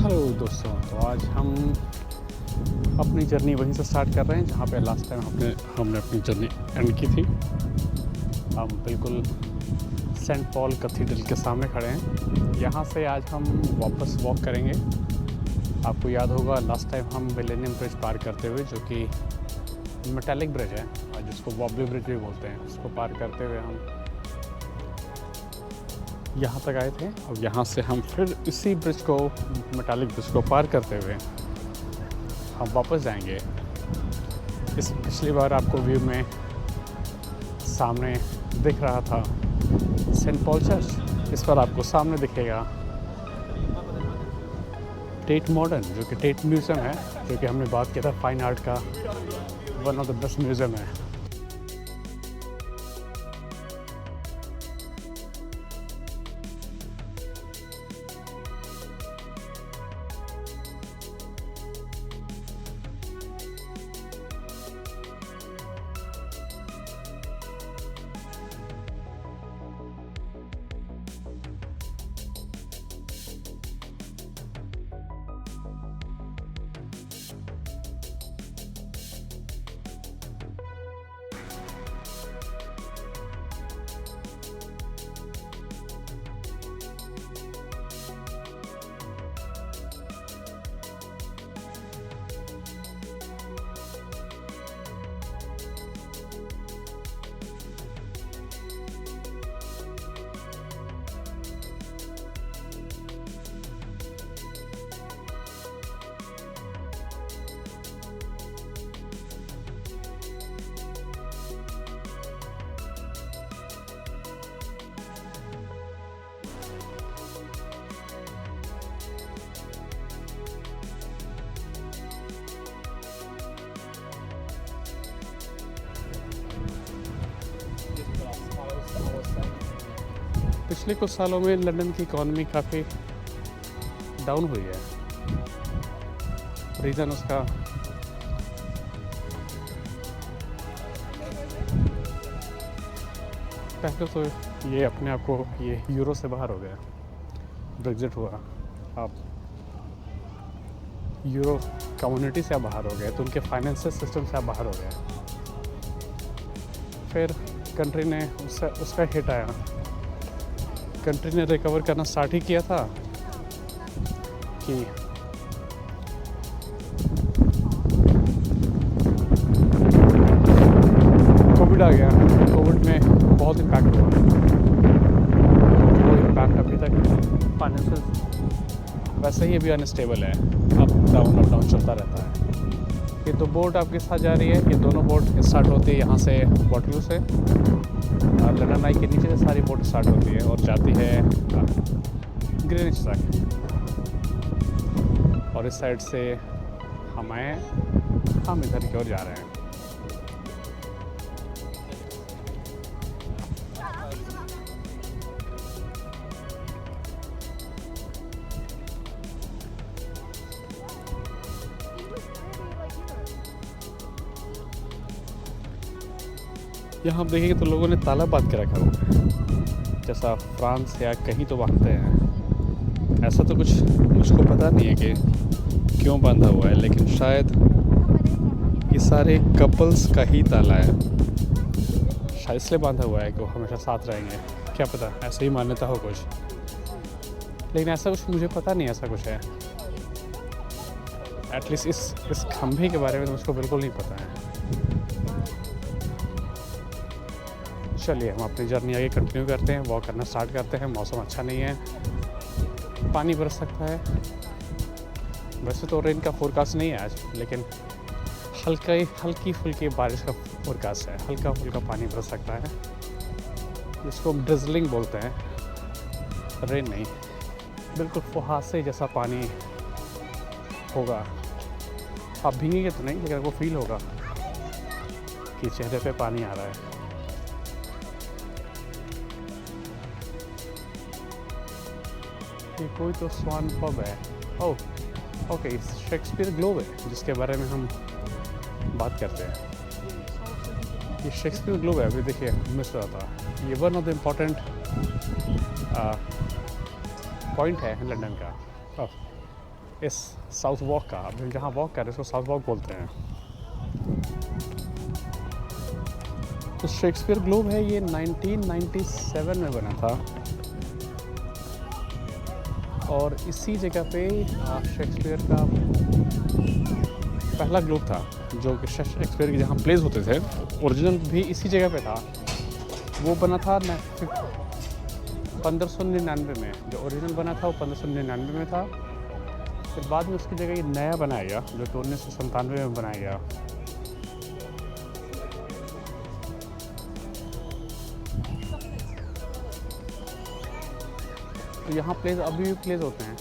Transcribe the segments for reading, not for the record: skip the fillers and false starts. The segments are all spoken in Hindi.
हेलो दोस्तों, तो आज हम अपनी जर्नी वहीं से स्टार्ट कर रहे हैं जहाँ पे लास्ट टाइम हमने अपनी जर्नी एंड की थी। हम बिल्कुल सेंट पॉल कैथेड्रल के सामने खड़े हैं। यहाँ से आज हम वापस वॉक करेंगे। आपको याद होगा लास्ट टाइम हम मिलेनियम ब्रिज पार करते हुए, जो कि मेटालिक ब्रिज है और जिसको वॉबली ब्रिज भी बोलते हैं, उसको पार करते हुए हम यहाँ तक आए थे। और यहाँ से हम फिर इसी ब्रिज को, मेटालिक ब्रिज को पार करते हुए हम वापस जाएंगे। इस पिछली बार आपको व्यू में सामने दिख रहा था सेंट पॉल चर्च, इस पर आपको सामने दिखेगा टेट मॉडर्न, जो कि टेट म्यूज़ियम है, जो कि हमने बात किया था फाइन आर्ट का one of the best museum है। पिछले कुछ सालों में लंदन की इकॉनमी काफ़ी डाउन हुई है। रीज़न उसका पहले तो ये अपने आप को ये यूरो से बाहर हो गया, ब्रेग्जिट हुआ, आप यूरो कम्युनिटी से आप बाहर हो गए, तो उनके फाइनेंशियल सिस्टम से आप बाहर हो गए। फिर कंट्री ने उसका हिट आया, कंट्री ने रिकवर करना स्टार्ट ही किया था कि कोविड आ गया। कोविड में बहुत इम्पैक्ट हुआ, वो इम्पैक्ट अभी तक फाइनेंशियल वैसे ही अभी अनस्टेबल है, अप डाउन चलता रहता है। ये दो बोट आपके साथ जा रही है, ये दोनों बोट स्टार्ट होती है यहाँ से वाटरलू से, और लंदन आई के नीचे से सारी बोट स्टार्ट होती है और जाती है ग्रीनिच तक। और इस साइड से हम इधर की ओर जा रहे हैं। यहाँ आप देखेंगे तो लोगों ने ताला बांध के रखा हुआ है, जैसा फ्रांस या कहीं तो बांधते हैं। ऐसा तो कुछ मुझको पता नहीं है कि क्यों बांधा हुआ है, लेकिन शायद ये सारे कपल्स का ही ताला है, शायद इसलिए बांधा हुआ है कि वो हमेशा साथ रहेंगे। क्या पता, ऐसे ही मान्यता हो कुछ, लेकिन ऐसा कुछ मुझे पता नहीं ऐसा कुछ है। एटलीस्ट इस खंभे के बारे में तो मुझको बिल्कुल नहीं पता है। चलिए हम अपनी जर्नी आगे कंटिन्यू करते हैं, वॉक करना स्टार्ट करते हैं। मौसम अच्छा नहीं है, पानी बरस सकता है। वैसे तो रेन का फोरकास्ट नहीं है आज, लेकिन हल्की फुल्की बारिश का फोरकास्ट है। हल्का फुल्का पानी बरस सकता है, जिसको हम ड्रिजलिंग बोलते हैं। रेन नहीं, बिल्कुल फुहासे जैसा पानी होगा। आप भीगेंगे तो नहीं, लेकिन आपको फील होगा कि चेहरे पे पानी आ रहा है। ये कोई तो स्वान पब है। ओह ओके, शेक्सपियर ग्लोब है जिसके बारे में हम बात करते हैं। ये शेक्सपियर ग्लोब है, अभी देखिए मिस रहा था। ये one of the important point है लंदन का। इस साउथ वॉक का। अभी जहाँ वॉक कर रहे हैं उसको साउथ वॉक बोलते हैं। तो शेक्सपियर ग्लोब है, ये 1997 में बना था और इसी जगह पे शेक्सपियर का पहला ग्लोब था जो कि शेक्सपियर के जहाँ प्लेस होते थे ओरिजिनल भी इसी जगह पे था। वो बना था 1599 में। जो ओरिजिनल बना था वो 1599 में था। फिर बाद में उसकी जगह ये नया बनाया गया जो कि 1997 में बनाया गया। तो यहाँ प्लेस अभी भी प्लेस होते हैं।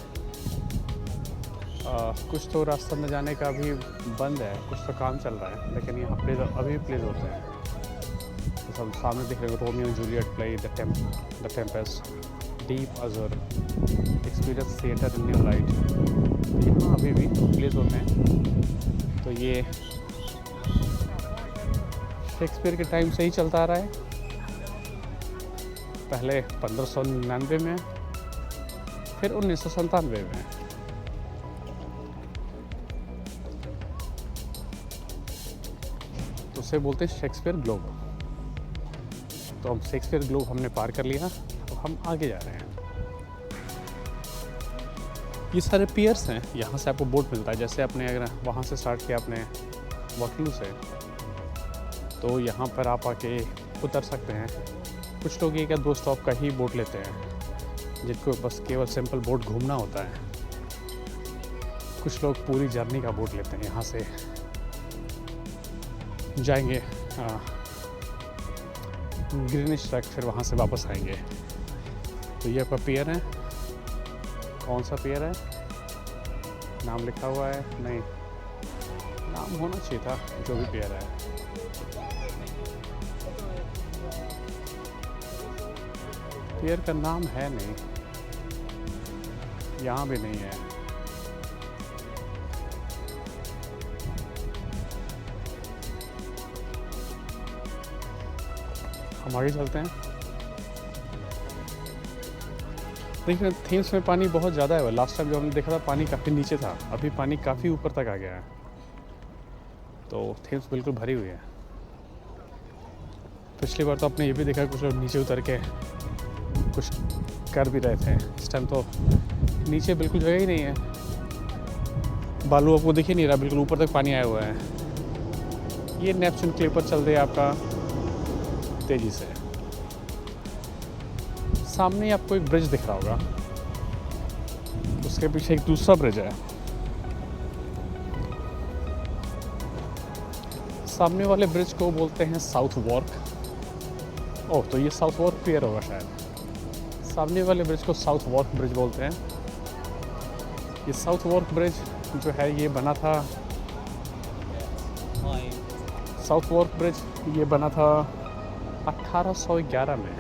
कुछ तो रास्ता में जाने का अभी बंद है, कुछ तो काम चल रहा है, लेकिन यहाँ प्लेस अभी भी प्लेस होते हैं। तो सब सामने दिख रहे हैं, Romeo Juliet play, the tempest, deep ajar, experience theatre in new light. यहाँ अभी भी प्लेस होते हैं। तो ये शेक्सपियर के टाइम से ही चलता आ रहा है, पहले 1599 में, फिर 1997 में। तो उसे बोलते हैं शेक्सपियर ग्लोब। तो हम शेक्सपियर ग्लोब हमने पार कर लिया, तो हम आगे जा रहे हैं। ये सारे पियर्स हैं, यहाँ से आपको बोट मिलता है। जैसे आपने अगर वहाँ से स्टार्ट किया अपने वॉटरलू से, तो यहाँ पर आप आके उतर सकते हैं। कुछ लोग एक या दो स्टॉप का ही बोट लेते हैं जिनको बस केवल सिंपल बोट घूमना होता है। कुछ लोग पूरी जर्नी का बोट लेते हैं, यहाँ से जाएंगे ग्रीनिश ट्रैक, फिर वहाँ से वापस आएंगे। तो ये आपका पियर है। कौन सा पियर है? नाम लिखा हुआ है? नहीं, नाम होना चाहिए था। जो भी पियर है, पियर का नाम है नहीं, यहाँ भी नहीं है। हम आगे चलते हैं। देखिए थेम्स में पानी बहुत ज़्यादा है। लास्ट टाइम जो हमने देखा था पानी काफ़ी नीचे था, अभी पानी काफ़ी ऊपर तक आ गया है। तो थेम्स बिल्कुल भरी हुई है। पिछली बार तो आपने ये भी देखा कुछ लोग नीचे उतर के कुछ कर भी रहे थे। इस टाइम तो नीचे बिल्कुल जगह ही नहीं है, बालू आपको दिख ही नहीं रहा, बिल्कुल ऊपर तक पानी आया हुआ है। ये नेपच्यून क्लिपर चल रही है आपका तेज़ी से। सामने ही आपको एक ब्रिज दिख रहा होगा, उसके पीछे एक दूसरा ब्रिज है। सामने वाले ब्रिज को बोलते हैं साउथ वॉर्क। ओह, तो ये साउथ वॉर्क पियर होगा शायद। सामने वाले ब्रिज को साउथ वॉर्क ब्रिज बोलते हैं। ये साउथ वॉर्क ब्रिज जो है ये बना था, साउथ वॉर्क ब्रिज ये बना था 1811 में।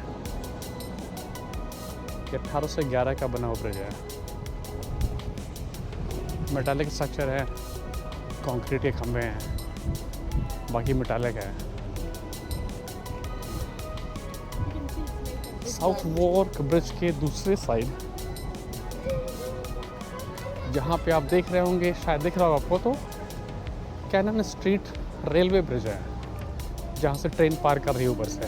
ये 1811 का बना हुआ ब्रिज है। मेटालिक स्ट्रक्चर है, कंक्रीट के खंभे हैं, बाकी मेटालिक है। साउथ वॉर्क ब्रिज के दूसरे साइड जहाँ पे आप देख रहे होंगे, शायद दिख रहा होगा आपको, तो कैनन स्ट्रीट रेलवे ब्रिज है जहाँ से ट्रेन पार कर रही है ऊपर से।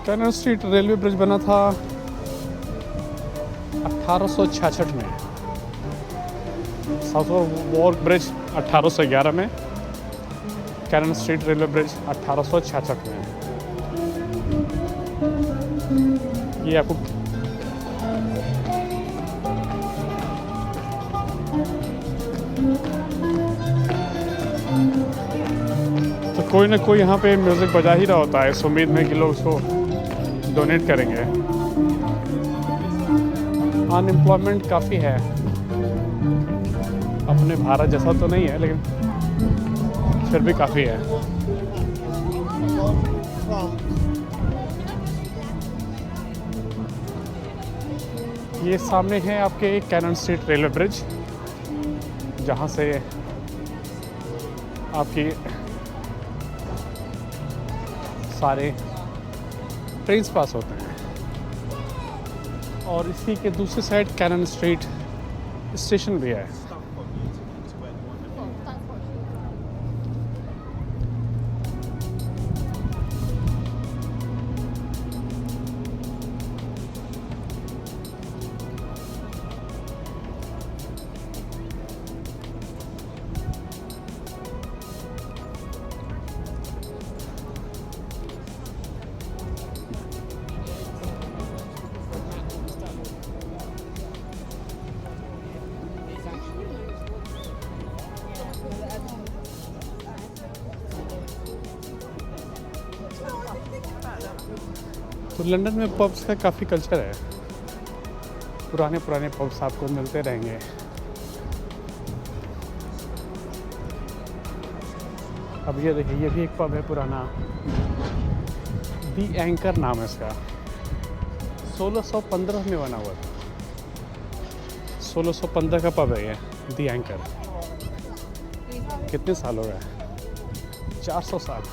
कैनन स्ट्रीट रेलवे ब्रिज बना था 1866 में। साउथ वॉर्क ब्रिज 1811 में, कैनन स्ट्रीट रेलवे ब्रिज 1866 में। ये आपको तो कोई ना कोई यहाँ पे म्यूज़िक बजा ही रहा होता है, इस उम्मीद में कि लोग उसको डोनेट करेंगे। अनएम्प्लॉयमेंट काफ़ी है, अपने भारत जैसा तो नहीं है लेकिन फिर भी काफ़ी है। ये सामने है आपके कैनन स्ट्रीट रेलवे ब्रिज, जहाँ से आपकी सारे ट्रेन्स पास होते हैं। और इसी के दूसरी साइड कैनन स्ट्रीट स्टेशन भी है। तो लंदन में पब्स का काफ़ी कल्चर है, पुराने पुराने पब्स आपको मिलते रहेंगे। अब ये देखिए, ये भी एक पब है पुराना, दी एंकर नाम है इसका। 1615 में बना हुआ था, 1615 का पब है ये, दी एंकर। कितने साल हो गए? 400 साल।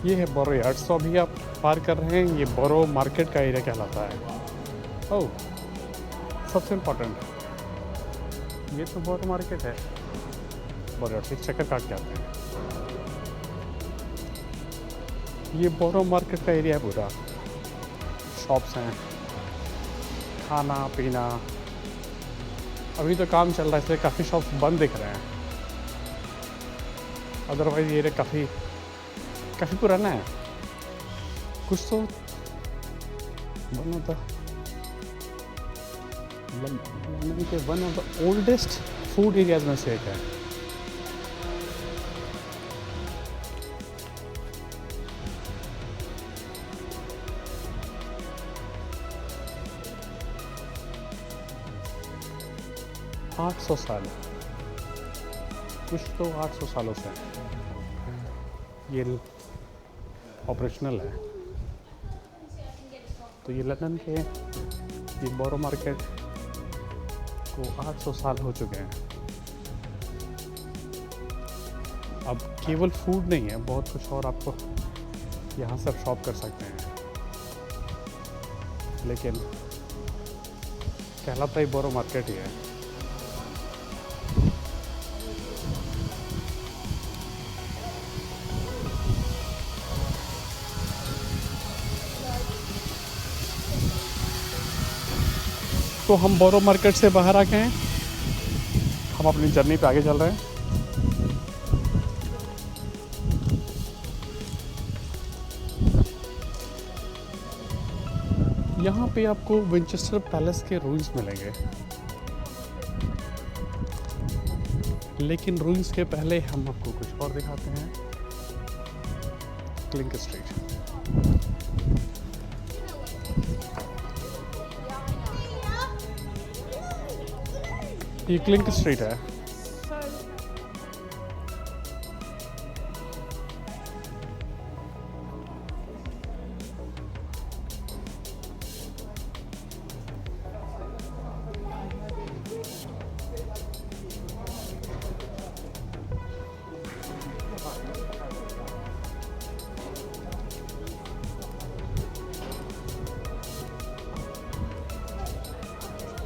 ये है बोरो यार्ड। तो अभी आप पार कर रहे हैं, ये बोरो मार्केट का एरिया कहलाता है। ओह, सबसे इम्पोर्टेंट, ये तो बोरो मार्केट है। बोरो यार्ड से एक चक्कर काट के आते हैं। ये बोरो मार्केट का एरिया है पूरा, शॉप्स हैं, खाना पीना। अभी तो काम चल रहा है इसलिए काफ़ी शॉप्स बंद दिख रहे हैं, अदरवाइज़ ये एरिया काफ़ी पुराना है। कुछ तो one of the oldest food areas में से एक है। आठ 800 साल, कुछ तो 800 सालों से ये ऑपरेशनल है। तो ये लंदन के ये बोरो मार्केट को 800 साल हो चुके हैं। अब केवल फूड नहीं है, बहुत कुछ और आपको यहाँ से शॉप कर सकते हैं, लेकिन कहलाता ही बोरो मार्केट ही है। तो हम बोरो मार्केट से बाहर आ गए हैं, हम अपनी जर्नी पे आगे चल रहे हैं। यहाँ पे आपको विंचेस्टर पैलेस के रूइंस मिलेंगे, लेकिन रूइंस के पहले हम आपको कुछ और दिखाते हैं। क्लिंक स्ट्रीट, ये क्लिंक स्ट्रीट है।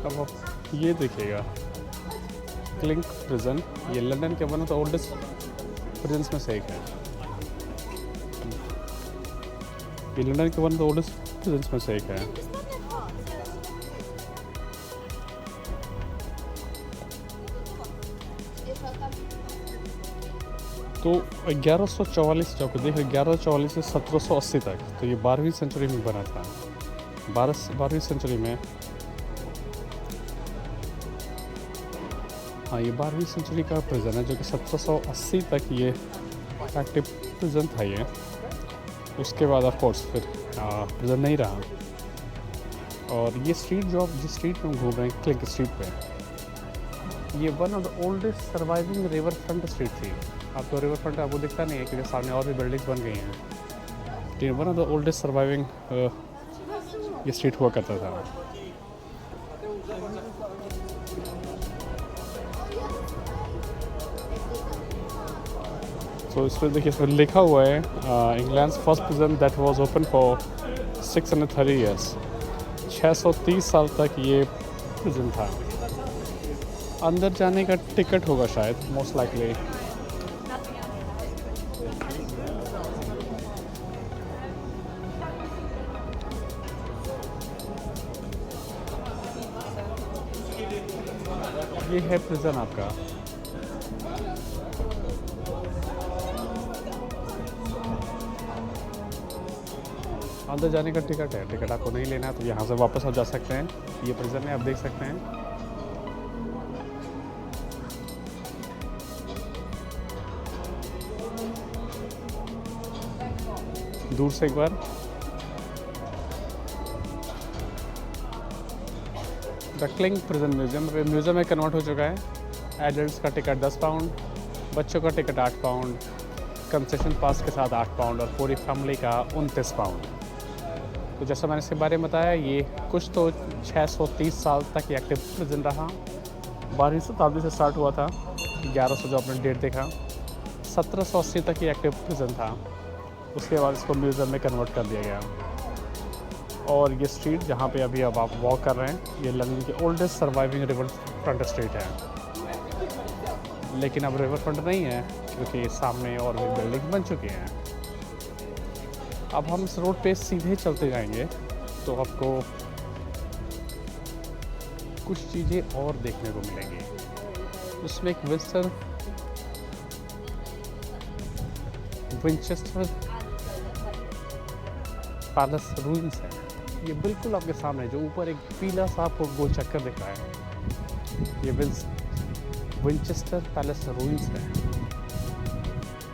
अब आप ये देखिएगा, क्लिंक प्रिजन, ये लंदन के one of the oldest prisons में से एक है। ये लंदन के one of the oldest prisons में से एक है। तो 1144 जो देखो, 1144 से 1780 तक, तो ये 12वीं सेंचुरी में बना था। 12वीं सेंचुरी में, हाँ ये 12वीं सेंचुरी का प्रिजन है, जो कि 1780 तक ये एक्टिव प्रिजन था ये। उसके बाद ऑफ कोर्स फिर प्रिजन नहीं रहा। और ये स्ट्रीट जो आप जिस स्ट्रीट में घूम रहे हैं, क्लिंक स्ट्रीट पे, ये one of the oldest surviving river front street थी। आपको रिवर फ्रंट आपको दिखता नहीं है क्योंकि सामने और भी बिल्डिंग्स बन गई हैं। ये one of the oldest surviving ये स्ट्रीट हुआ करता था। तो इसमें देखिए, इसमें लिखा हुआ है England's first prison that was open for 630 years. 630 साल तक ये प्रिजन था। अंदर जाने का टिकट होगा शायद, मोस्ट लाइकली। ये है प्रिजन आपका। अंदर जाने का टिकट है। टिकट आपको नहीं लेना है तो यहाँ से वापस आप जा सकते हैं। ये प्रिजन है, आप देख सकते हैं। दूर से एक बार द क्लिंग प्रिजन म्यूजियम में कन्वर्ट हो चुका है। एडल्ट्स का टिकट 10 पाउंड, बच्चों का टिकट 8 पाउंड, कंसेशन पास के साथ 8 पाउंड और पूरी फैमिली का 29 पाउंड। तो जैसा मैंने इसके बारे में बताया, ये कुछ तो 630 साल तक ये एक्टिव प्रिजन रहा। 12वीं शताब्दी से स्टार्ट हुआ था। 1100 जो आपने डेट देखा, 1780 तक ये एक्टिव प्रिजन था। उसके बाद इसको म्यूज़ियम में कन्वर्ट कर दिया गया। और ये स्ट्रीट जहाँ पे अभी अब आप वॉक कर रहे हैं, ये लंदन की oldest surviving river front street है। लेकिन अब रिवर फ्रंट नहीं है क्योंकि सामने और भी बिल्डिंग बन चुकी हैं। अब हम इस रोड पे सीधे चलते जाएंगे तो आपको कुछ चीज़ें और देखने को मिलेंगी। उसमें एक विंचेस्टर पैलेस रूइंस है। ये बिल्कुल आपके सामने, जो ऊपर एक पीला सा आपको गोल चक्कर दिख रहा है, ये विंचेस्टर पैलेस रूइंस है।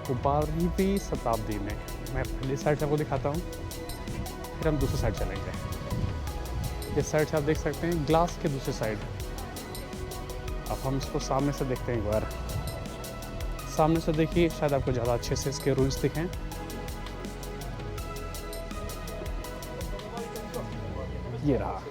वो 12वीं शताब्दी में, मैं पहली साइड से आपको दिखाता हूँ, फिर हम दूसरी साइड चलेंगे। इस साइड से आप देख सकते हैं, ग्लास के दूसरी साइड। अब हम इसको सामने से देखते हैं एक बार। सामने से देखिए, शायद आपको ज़्यादा अच्छे से इसके रूइंस दिखें। ये रहा।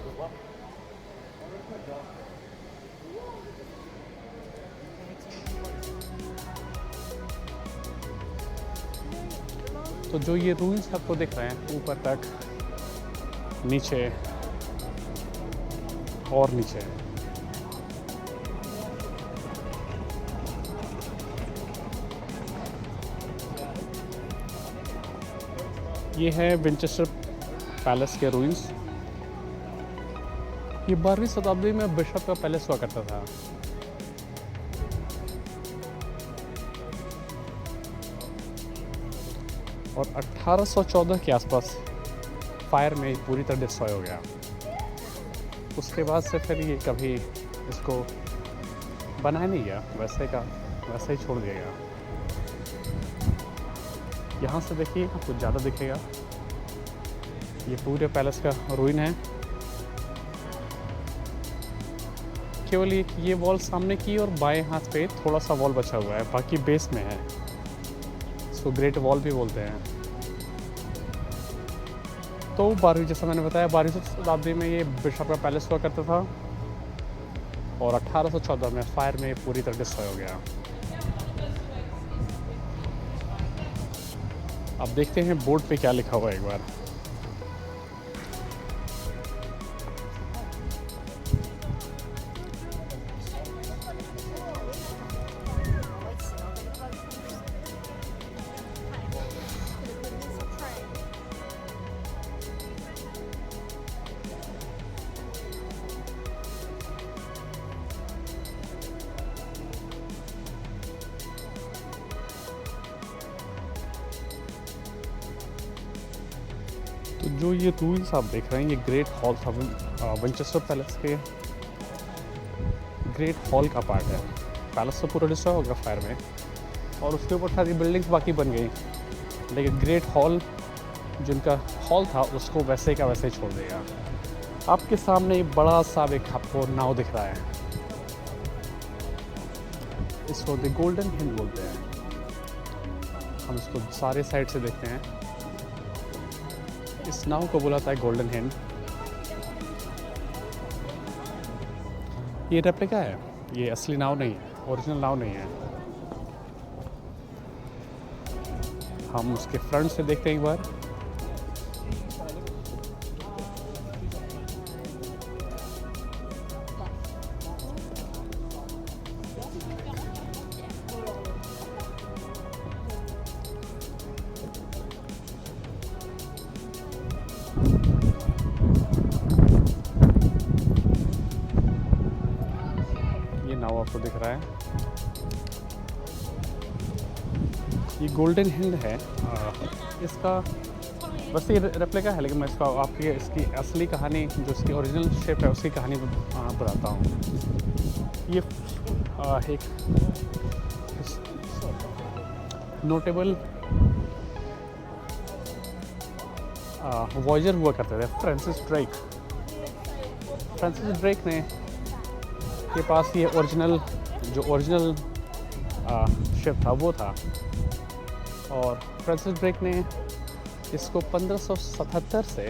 तो जो ये रूइंस आपको दिख रहे हैं, ऊपर तक, नीचे और नीचे, ये है विंचेस्टर पैलेस के रूइंस। ये 12वीं शताब्दी में बिशप का पैलेस हुआ करता था। और 1814 के आसपास फायर में पूरी तरह डिस्ट्रॉय हो गया। उसके बाद से फिर ये कभी इसको बनाया नहीं गया, वैसे ही छोड़ दिया गया। यहाँ से देखिए, आपको ज़्यादा दिखेगा। ये पूरे पैलेस का रूइन है। केवल ये वॉल सामने की और बाएं हाथ पे थोड़ा सा वॉल बचा हुआ है, बाकी बेस में है। इसको ग्रेट वॉल भी बोलते हैं। तो 12वीं, जैसा मैंने बताया, 12वीं शताब्दी में ये बिशप का पैलेस हुआ करता था और 1814 में फायर में पूरी तरह डिस्ट्रॉय हो गया। अब देखते हैं बोर्ड पे क्या लिखा हुआ है एक बार। तो जो ये रूइंस आप देख रहे हैं, ये ग्रेट हॉल था, विंचेस्टर पैलेस के ग्रेट हॉल का पार्ट है। पैलेस तो पूरा डिस्ट्रॉय हो गया फायर में, और उसके ऊपर सारी बिल्डिंग्स बाकी बन गई, लेकिन ग्रेट हॉल, जिनका हॉल था, उसको वैसे का वैसे ही छोड़ देगा। आपके सामने बड़ा सा एक आपको नाव दिख रहा है। इसको द गोल्डन हिंड बोलते हैं। हम इसको सारे साइड से देखते हैं। इस नाव को बुलाता है गोल्डन हिंड। ये रेप्लिका है, ये असली नाव नहीं है, ओरिजिनल नाव नहीं है। हम उसके फ्रंट से देखते हैं एक बार। ये नाव आपको दिख रहा है, ये गोल्डन हिंड है। इसका बस ये रेप्लिका है, लेकिन मैं इसका आपकी इसकी असली कहानी, जो इसकी ओरिजिनल शेप है, उसकी कहानी बताता हूँ। ये एक नोटेबल वॉयजर हुआ करते थे, फ्रांसिस ड्रेक ने के पास ये ओरिजिनल शिप था वो था। और फ्रांसिस ड्रेक ने इसको 1577 से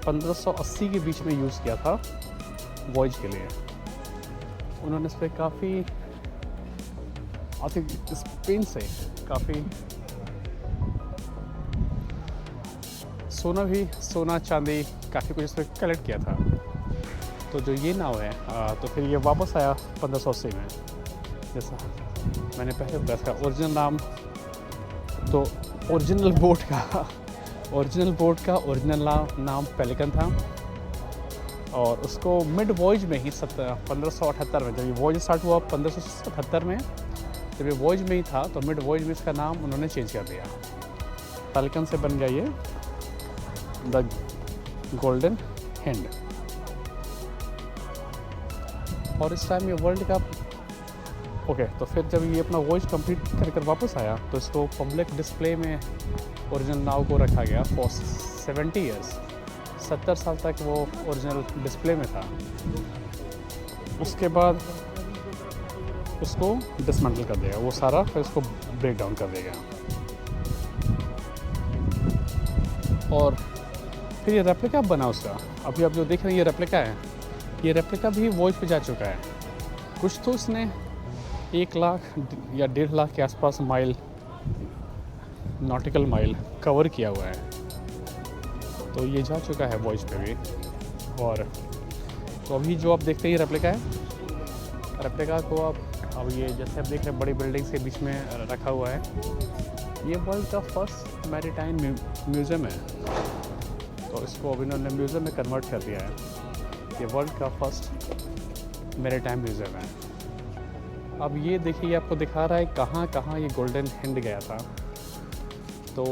1580 के बीच में यूज़ किया था वॉयज के लिए। उन्होंने इस पर काफ़ी स्पेन से काफ़ी सोना चांदी काफ़ी कुछ इस पर कलेक्ट किया था। तो जो ये नाव है तो फिर ये वापस आया 1580 में। जैसा मैंने पहले बताया, इसका ओरिजिनल नाम तो ओरिजिनल बोट का ओरिजिनल नाम पेलिकन था। और उसको मिड वॉयज में ही 1578 में, जब ये वॉयज स्टार्ट हुआ 1577 में, जब ये वॉयज में ही था तो मिड वॉयज में इसका नाम उन्होंने चेंज कर दिया। पेलिकन से बन गया ये द गोल्डन हिंड। और इस टाइम ये वर्ल्ड का तो फिर जब ये अपना वॉयज कंप्लीट कर वापस आया तो इसको पब्लिक डिस्प्ले में ओरिजिनल नाव को रखा गया फॉर 70 ईयर्स। 70 साल तक वो ओरिजिनल डिस्प्ले में था। उसके बाद उसको डिसमेंटल कर दिया वो सारा, फिर उसको ब्रेक डाउन कर दिया गया। और फिर ये रेप्लिका बना उसका। अभी आप जो देख रहे हैं ये रेप्लिका है, ये रेप्लिका भी वॉयज पे जा चुका है। कुछ तो इसने 1 लाख या 1.5 लाख के आसपास नॉटिकल माइल कवर किया हुआ है। तो ये जा चुका है वॉयज पे भी। और तो अभी जो आप देखते हैं ये रेप्लिका है। रेप्लिका को आप अब ये जैसे आप देख रहे हैं बड़ी बिल्डिंग्स के बीच में रखा हुआ है। ये वर्ल्ड का फर्स्ट मैरीटाइम म्यूज़ियम है। तो इसको अभी इन्होंने म्यूज़ियम में कन्वर्ट कर दिया है। ये वर्ल्ड का फर्स्ट मैरीटाइम म्यूज़ियम है। अब ये देखिए, आपको दिखा रहा है कहाँ कहाँ ये गोल्डन हिंड गया था। तो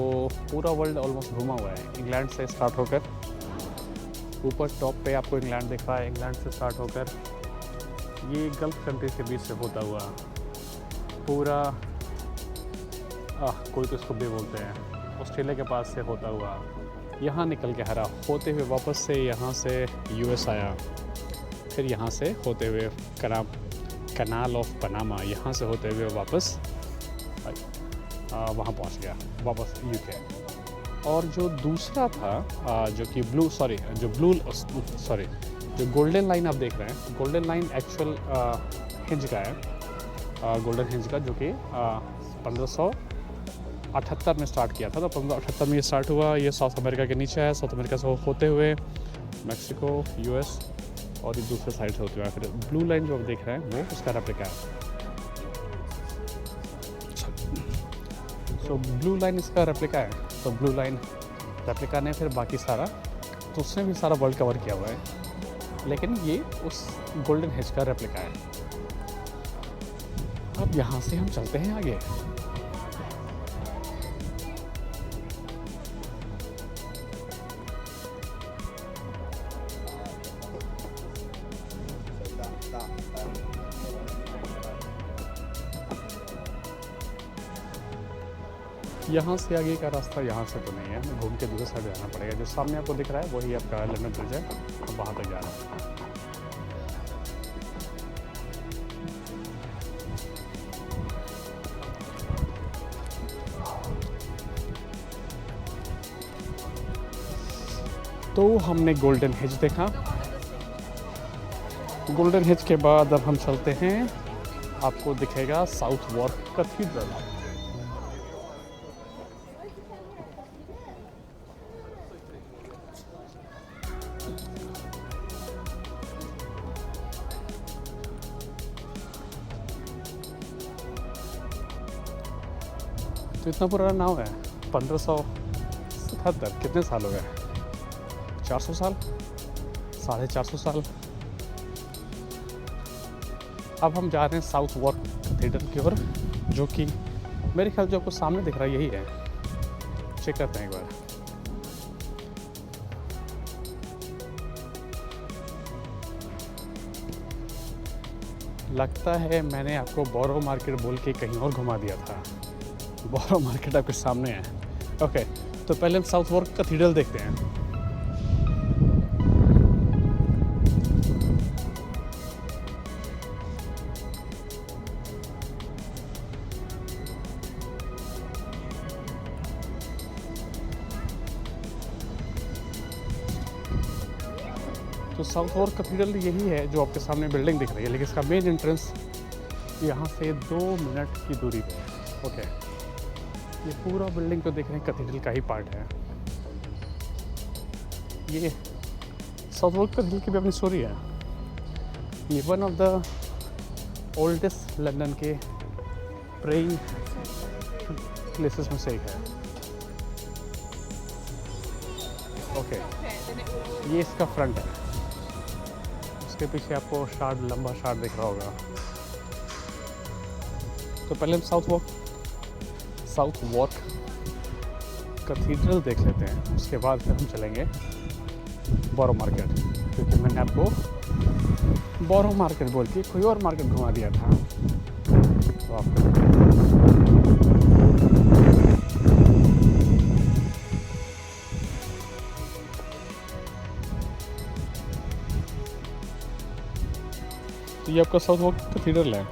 पूरा वर्ल्ड ऑलमोस्ट घूमा हुआ है, इंग्लैंड से स्टार्ट होकर ऊपर टॉप पे आपको इंग्लैंड दिख रहा है। इंग्लैंड से स्टार्ट होकर ये गल्फ कंट्रीज के बीच से होता हुआ पूरा कोई तो इसको बे बोलते हैं, ऑस्ट्रेलिया के पास से होता हुआ यहाँ निकल के हरा होते हुए वापस से यहाँ से यूएस आया। फिर यहाँ से होते हुए कनाल ऑफ पनामा, यहाँ से होते हुए वापस वहाँ पहुँच गया, वापस यूके। और जो दूसरा था जो कि जो गोल्डन लाइन आप देख रहे हैं, गोल्डन लाइन एक्चुअल हिंज का है, गोल्डन हिंज का, जो कि 1578 में स्टार्ट किया था। तो 1578 में ये स्टार्ट हुआ। ये साउथ अमेरिका के नीचे है, साउथ अमेरिका से होते हुए मैक्सिको, यूएस और ये दूसरे साइड से होते हुए फिर ब्लू लाइन जो आप देख रहे हैं वो उसका रेप्लिका है। तो ब्लू लाइन इसका रेप्लिका है। तो ब्लू लाइन रेप्लिका ने फिर बाकी सारा, तो उसने भी सारा वर्ल्ड कवर किया हुआ है, लेकिन ये उस गोल्डन हिंज का रेप्लिका है। अब यहाँ से हम चलते हैं आगे। यहाँ से आगे का रास्ता यहाँ से तो नहीं है, हमें घूम के दूसरे साइड जाना पड़ेगा। जो सामने आपको दिख रहा है वही आपका लंदन ब्रिज है, अब वहाँ तक जा रहा है। तो हमने गोल्डन हेज देखा। गोल्डन हेज के बाद अब हम चलते हैं, आपको दिखेगा साउथ वॉर्क कैथीड्रल। तो इतना पुराना नाव है, 1577, कितने साल हो गए? 400 साल, 450 साल। अब हम जा रहे हैं साउथ वॉर्क कैथीड्रल की ओर, जो कि मेरे ख्याल जो आपको सामने दिख रहा है यही है। चेक करते हैं एक बार। लगता है मैंने आपको बोरो मार्केट बोल के कहीं और घुमा दिया था। बोरो मार्केट आपके सामने है। ओके, तो पहले हम साउथ वॉर्क कैथीड्रल देखते हैं। तो साउथ वॉर्क कैथीड्रल यही है जो आपके सामने बिल्डिंग दिख रही है, लेकिन इसका मेन एंट्रेंस यहाँ से 2 मिनट की दूरी पे है। ओके, ये पूरा बिल्डिंग तो देख रहे हैं कैथीड्रल का ही पार्ट है। ये साउथ वॉर्क कैथीड्रल की भी अपनी स्टोरी है। ये one of the oldest London के प्रेइंग प्लेसेस में से एक है। ओके, ये इसका फ्रंट है। उसके पीछे आपको शार्ड, लंबा शार्ड दिख रहा होगा। तो पहले हम साउथ वॉर्क कैथीड्रल देख लेते हैं, उसके बाद फिर हम चलेंगे बोरो मार्केट, क्योंकि मैंने आपको बोरो मार्केट बोल के कोई और मार्केट घुमा दिया था। तो आपको तो ये आपका साउथ वॉर्क कैथीड्रल है।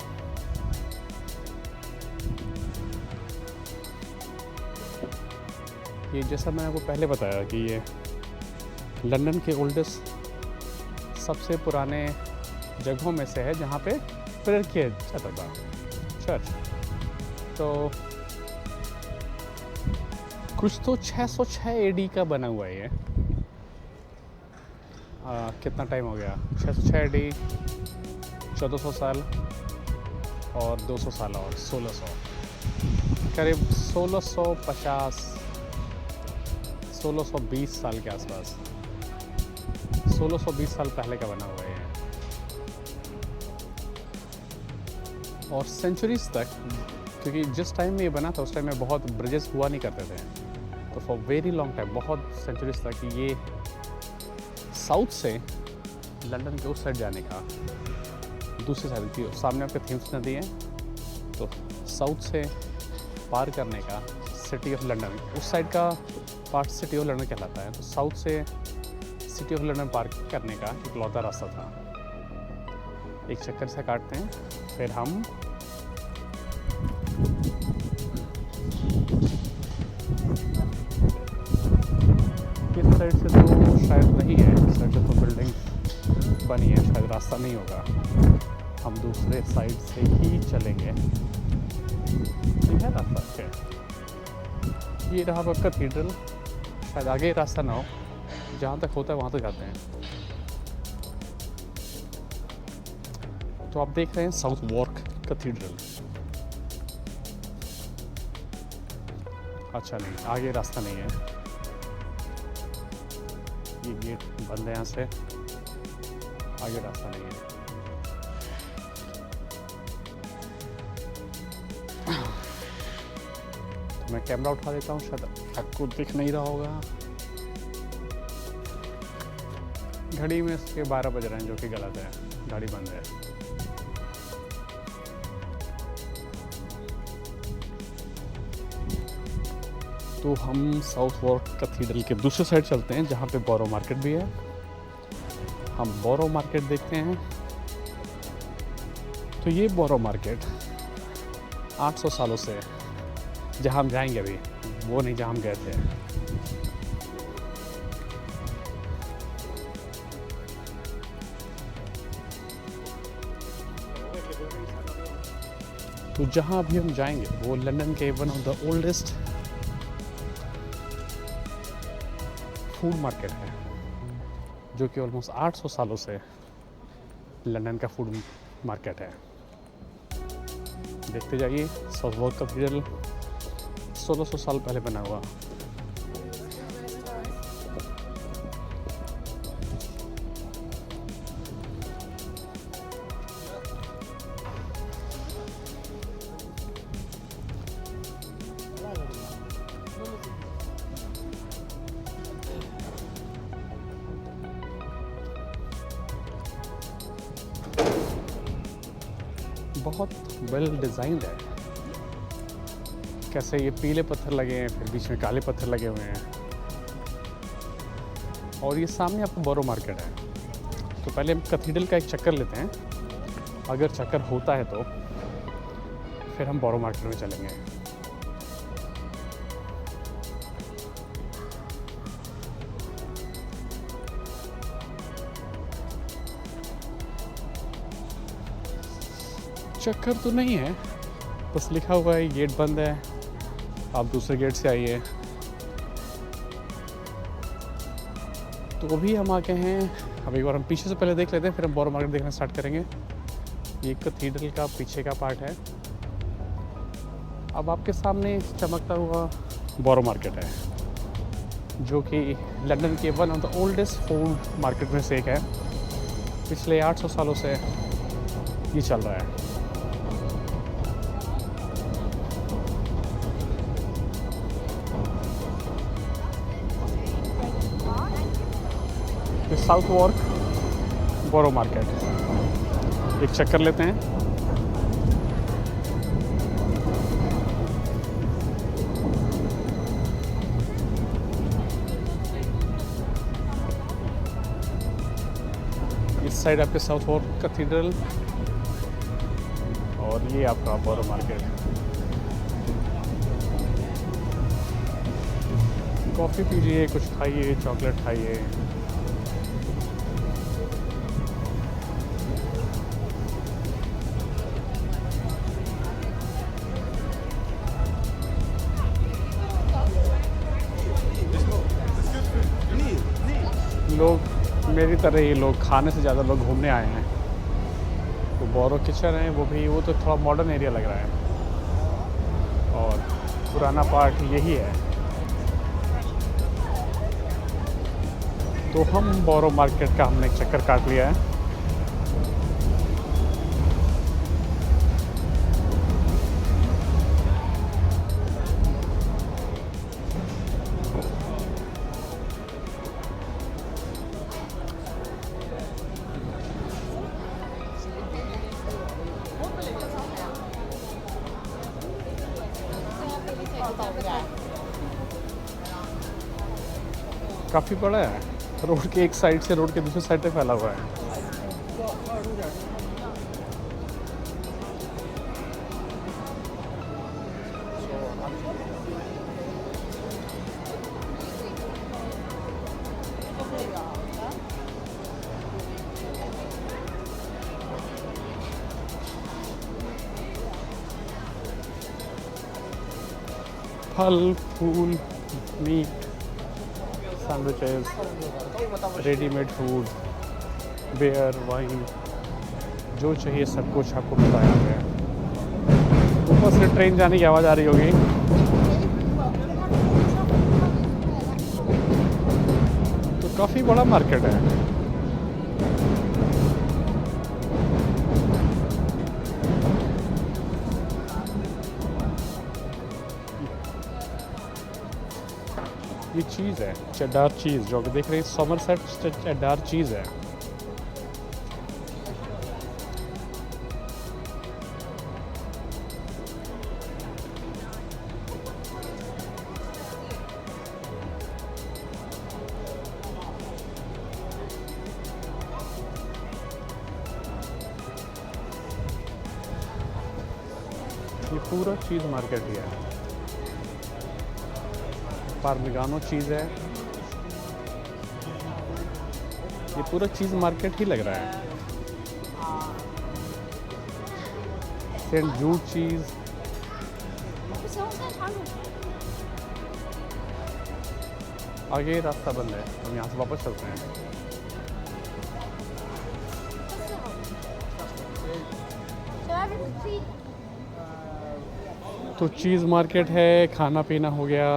ये जैसा मैंने आपको पहले बताया कि ये लंदन के ओल्डेस्ट, सबसे पुराने जगहों में से है जहाँ पे प्रेयर किया जाता था, चर्च। तो कुछ तो 606 AD का बना हुआ है ये। कितना टाइम हो गया? 606 AD, 1400 साल और 200 साल और 1600, करीब 1620 साल के आसपास, 1620 साल पहले का बना हुआ है। और सेंचुरीज तक, क्योंकि जिस टाइम में ये बना था उस टाइम में बहुत ब्रिजेस हुआ नहीं करते थे, तो फॉर वेरी लॉन्ग टाइम, बहुत सेंचुरीज तक ये साउथ से लंदन के उस साइड जाने का, दूसरी साइड की सामने आपके थेम्स नदी है, तो साउथ से पार करने का सिटी ऑफ लंदन, उस साइड का पार्ट सिटी ऑफ लंदन कहलाता है। तो साउथ से सिटी ऑफ लंदन पार करने का इकलौता रास्ता था। एक चक्कर से काटते हैं, फिर हम इस साइड से तो शायद नहीं है, इस साइड से तो बिल्डिंग बनी है, शायद रास्ता नहीं होगा। हम दूसरे साइड से ही चलेंगे। ठीक है रास्ता? ये रहा आपका कैथीड्रल। शायद आगे रास्ता ना हो, जहाँ तक होता है वहाँ तक जाते हैं। तो आप देख रहे हैं साउथ वॉर्क कैथीड्रल। अच्छा नहीं, आगे रास्ता नहीं है, ये गेट बंद है, यहाँ से आगे रास्ता नहीं है। तो मैं कैमरा उठा देता हूँ, शायद आपको दिख नहीं रहा होगा। घड़ी में इसके 12 बज रहे हैं, जो कि गलत है, गाड़ी बंद है। तो हम साउथ वॉर्क कैथीड्रल के दूसरे साइड चलते हैं, जहाँ पे बोरो मार्केट भी है। हम बोरो मार्केट देखते हैं। तो ये बोरो मार्केट 800 सालों से, जहाँ हम जाएंगे अभी, वो नहीं जहाँ हम गए थे। तो जहाँ अभी हम जाएंगे वो लंदन के one of the oldest food market है, जो कि ऑलमोस्ट 800 सालों से लंदन का फूड मार्केट है। देखते जाइए। साउथवॉर्क कैथेड्रल 1600 साल पहले बना हुआ। बहुत वेल डिज़ाइंड है। कैसे ये पीले पत्थर लगे हैं, फिर बीच में काले पत्थर लगे हुए हैं, और ये सामने आपको बोरो मार्केट है। तो पहले हम कैथेड्रल का एक चक्कर लेते हैं, अगर चक्कर होता है तो फिर हम बोरो मार्केट में चलेंगे। चक्कर तो नहीं है, बस लिखा हुआ है गेट बंद है, आप दूसरे गेट से आइए। तो अभी हम आ गए हैं। अब एक बार हम पीछे से पहले देख लेते हैं, फिर हम बोरो मार्केट देखना स्टार्ट करेंगे। ये कैथेड्रल का पीछे का पार्ट है। अब आपके सामने चमकता हुआ बोरो मार्केट है, जो कि लंदन के one of the oldest food market में से एक है। पिछले 800 सालों से ये चल रहा है। साउथवॉर्क बोरो मार्केट एक चक्कर लेते हैं। इस साइड आपके साउथवॉर्क कैथेड्रल, और ये आपका बोरो मार्केट। कॉफ़ी पीजिए, कुछ खाइए, चॉकलेट खाइए। लोग मेरी तरह ही लोग खाने से ज़्यादा लोग घूमने आए हैं। तो बोरो किचन है, वो तो थोड़ा मॉडर्न एरिया लग रहा है, और पुराना पार्ट यही है। तो हम बोरो मार्केट का हमने एक चक्कर काट लिया है। काफ़ी बड़ा है, रोड के एक साइड से रोड के दूसरे साइड पे फैला हुआ है। फल, फूल, meat, sandwiches, readymade food, beer, wine, जो चाहिए सब कुछ आपको बताया गया है। ऊपर से ट्रेन जाने की आवाज़ आ रही होगी। तो काफ़ी बड़ा मार्केट है। ये चीज़ है चेडार चीज़, जो कि देख रहे हैं समरसेट चेडार चीज़ है। ये पूरा चीज़ मार्केट ही है। पार्मिगानो चीज़ है, ये पूरा चीज़ मार्केट ही लग रहा है। सेंट जूड चीज़। आगे रास्ता बंद है, हम यहाँ से वापस चलते हैं। तो चीज़ मार्केट है, खाना पीना हो गया,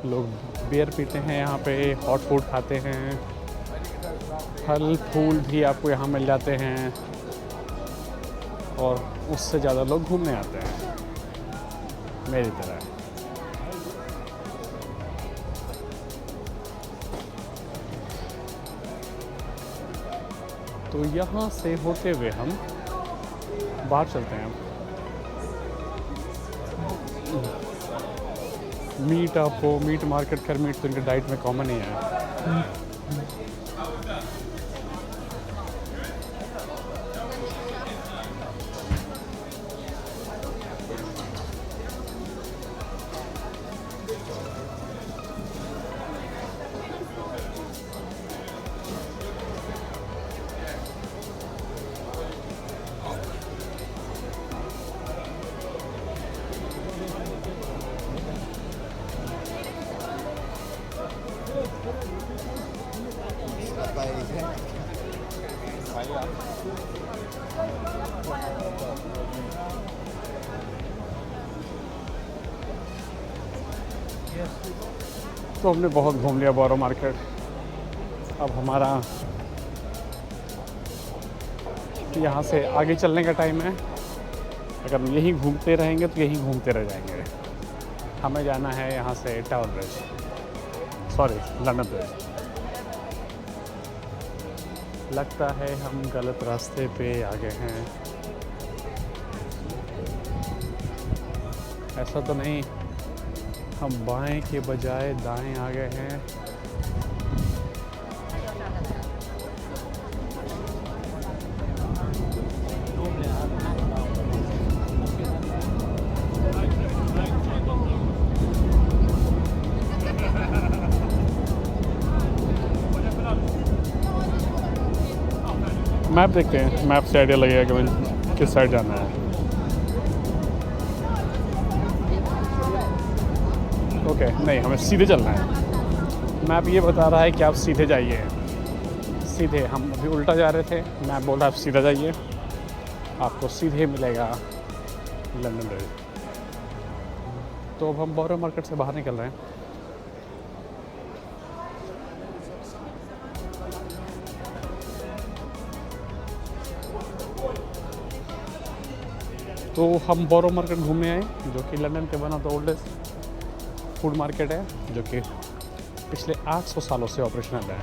लोग बियर पीते हैं यहाँ पे, हॉट फूड खाते हैं, फल फूल भी आपको यहाँ मिल जाते हैं, और उससे ज़्यादा लोग घूमने आते हैं मेरी तरह। तो यहाँ से होते हुए हम बाहर चलते हैं। मीट, आपको मीट मार्केट कर, मीट तो इनके डाइट में कॉमन ही है। तो हमने बहुत घूम लिया बोरो मार्केट। अब हमारा यहाँ से आगे चलने का टाइम है। अगर हम यहीं घूमते रहेंगे तो यहीं घूमते रह जाएंगे। हमें जाना है यहाँ से tower bridge, sorry London bridge. लगता है हम गलत रास्ते पे आ गए हैं। ऐसा तो नहीं, हम बाएं के बजाय दाएं आ गए हैं। मैप देखते हैं, मैप से आइडिया लगेगा कि मुझे किस साइड जाना है। ओके, नहीं, हमें सीधे चलना है। मैप ये बता रहा है कि आप सीधे जाइए, सीधे। हम अभी उल्टा जा रहे थे, मैप बोल रहा है आप सीधा जाइए, आपको सीधे मिलेगा लंदन ब्रिज। तो अब हम बोरो मार्केट से बाहर निकल रहे हैं। तो हम बोरो मार्केट घूमने आए, जो कि लंदन के one of the oldest food market है, जो कि पिछले 800 सालों से ऑपरेशनल है।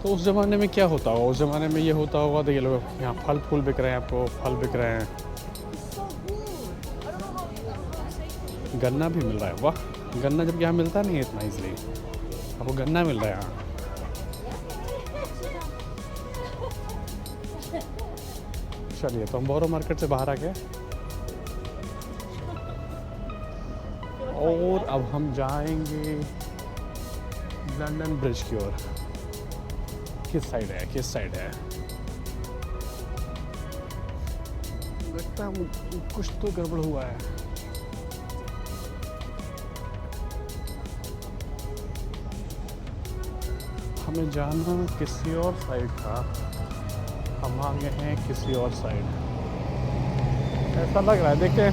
तो उस ज़माने में क्या होता होगा? उस ज़माने में ये होता होगा, देखिए लोग यहाँ फल फूल बिक रहे हैं, आपको फल बिक रहे हैं, गन्ना भी मिल रहा है। वाह, गन्ना जब यहाँ मिलता नहीं है इतना ईजिली, आपको गन्ना मिल रहा है यहाँ। चलिए, तो हम बोरो मार्केट से बाहर आ गए और अब हम जाएंगे लंदन ब्रिज की ओर। किस साइड है, किस साइड है? लगता है कुछ तो गड़बड़ हुआ है। हमें जाना किसी और साइड था, हम आ गए हैं किसी और साइड, ऐसा लग रहा है। देखते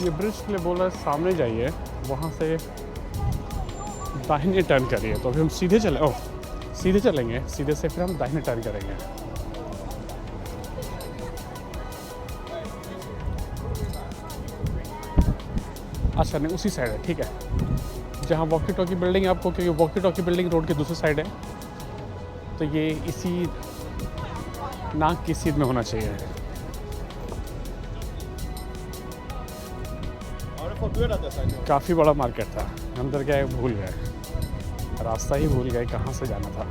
ये ब्रिज के लिए बोल रहा है सामने जाइए, वहाँ से दाहिने टर्न करिए। तो अभी हम सीधे चले, सीधे चलेंगे, सीधे से फिर हम दाहिने टर्न करेंगे। अच्छा, नहीं, उसी साइड है, ठीक है। जहाँ वॉकी टॉकी बिल्डिंग है आपको, क्योंकि वॉकी टॉकी बिल्डिंग रोड के दूसरी साइड है, तो ये इसी नाक की सीध में होना चाहिए। काफ़ी बड़ा मार्केट था, अंदर गए भूल गए, रास्ता ही भूल गए कहाँ से जाना था।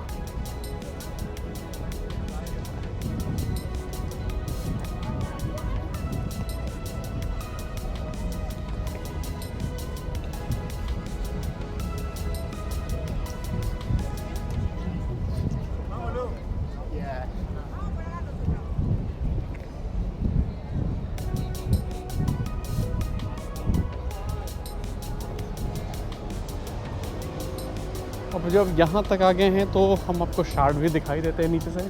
अब जब यहाँ तक आ गए हैं तो हम आपको शार्ड भी दिखाई देते हैं नीचे से।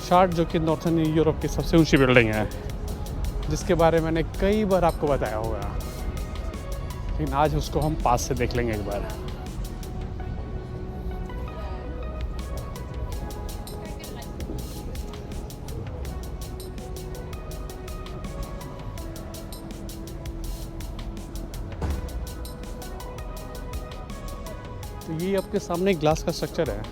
शार्ड जो कि नॉर्थन यूरोप की सबसे ऊंची बिल्डिंग है, जिसके बारे में मैंने कई बार आपको बताया होगा, लेकिन आज उसको हम पास से देख लेंगे एक बार। तो ये आपके सामने ग्लास का स्ट्रक्चर है।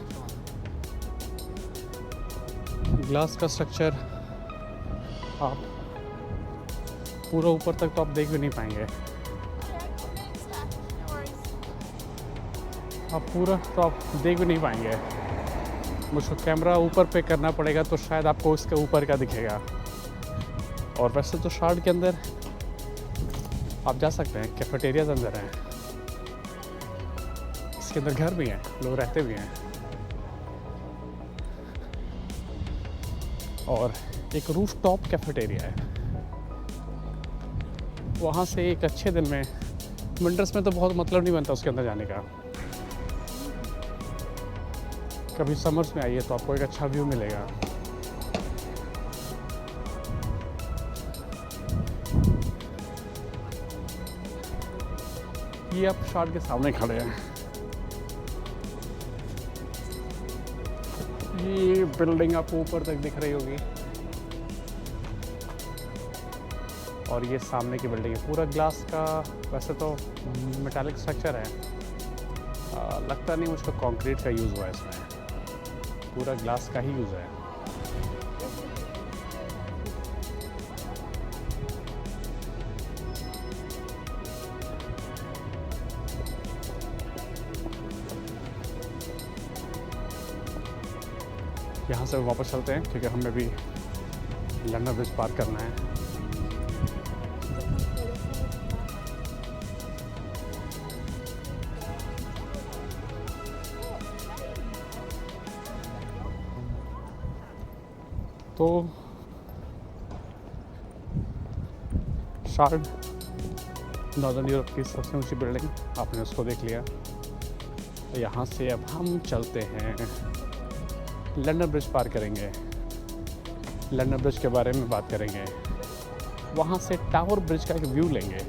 ग्लास का स्ट्रक्चर आप पूरा ऊपर तक तो आप देख भी नहीं पाएंगे। आप पूरा तो आप देख भी नहीं पाएंगे। मुझको कैमरा ऊपर पे करना पड़ेगा तो शायद आपको इसके ऊपर का दिखेगा। और वैसे तो शार्ड के अंदर आप जा सकते हैं, कैफेटेरियाज अंदर हैं, इसके अंदर घर भी हैं, लोग रहते भी हैं। और एक रूफ टॉप कैफेटेरिया है, वहाँ से एक अच्छे दिन में, विंटर्स में तो बहुत मतलब नहीं बनता उसके अंदर जाने का। कभी समर्स में आइए तो आपको एक अच्छा व्यू मिलेगा। ये आप शार्ड के सामने खड़े हैं। ये बिल्डिंग आपको ऊपर तक दिख रही होगी और ये सामने की बिल्डिंग है, पूरा ग्लास का। वैसे तो मेटालिक स्ट्रक्चर है, लगता नहीं मुझको कंक्रीट का यूज़ हुआ है इसमें, पूरा ग्लास का ही यूज़ है। यहाँ से वापस चलते हैं क्योंकि हमें भी लंदन ब्रिज पार करना है। तो शार्ड नॉर्दर्न यूरोप की सबसे ऊंची बिल्डिंग, आपने उसको देख लिया। यहाँ से अब हम चलते हैं, लंदन ब्रिज पार करेंगे, लंदन ब्रिज के बारे में बात करेंगे, वहाँ से टावर ब्रिज का एक व्यू लेंगे,